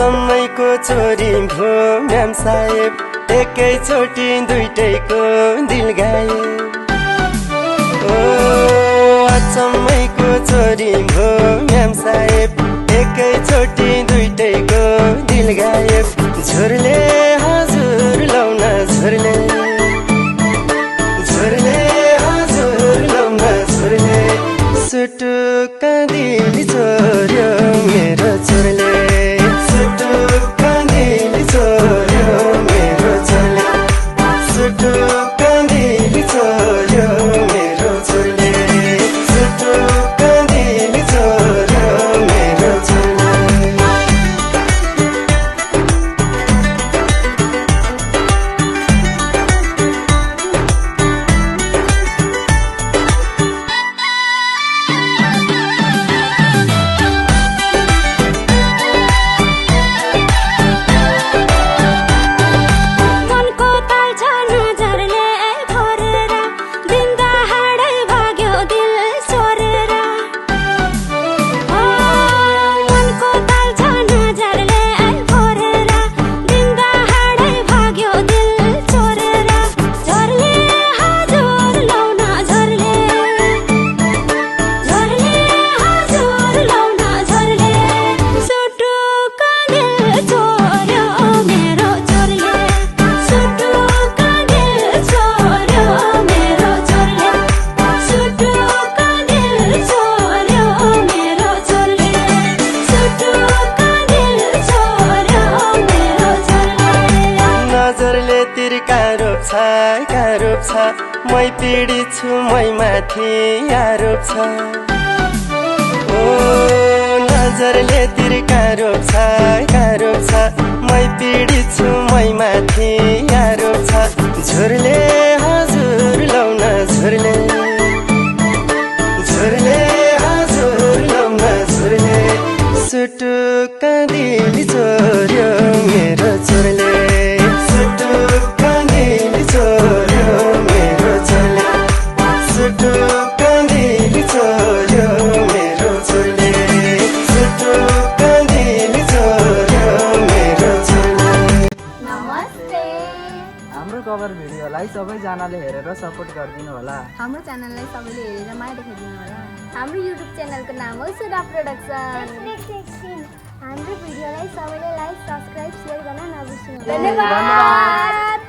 अचम्मैको छोरी भो म्याम साहेब एकैचोटि दुईटैको दिल गाए ओ अचम्मैको छोरी भो म्याम साहेब एकैचोटि दुईटैको दिल गाए झुरले हजुर लौन झुरले झुरले हजुर लौन झुरले सुटुक्क दिल चोर्यो मेरो छोरले सुटुक्क दिल चोर्यो मेरो छोरले सुटुक्क दिल चोर्यो मेरो छोरले सुटुक्क दिल चोर्यो मेरो छोरले आरोप छ मै पीडित छु मै माथि आरोप छ ओ नजरले तिर्का रोप छ मै पीडित छु मै माथि आरोप छ झुरले हजुर लौन झुरले झुरले हजुर लौन झुरले सुटुक्क दिल चोर्यो मेरो छोरले सुटुक्क दिल चोर्यो मेरो छोरले सुटुक्क दिल चोर्यो मेरो छोरले सुटुक्क दिल चोर्यो मेरो छोरले। नमस्ते। हाम्रो कभर भिडियोलाई सबैजनाले हेरेर सपोर्ट गरिदिनु होला। हाम्रो च्यानललाई सबैले हेरेर माया देखाइदिनु होला। हाम्रो युट्युब च्यानलको नाम हो सुधा प्रोडक्सन। हाम्रो भिडियोलाई सबैले लाइक, सब्स्क्राइब, शेयर गर्न नबिर्सनु। धन्यवाद।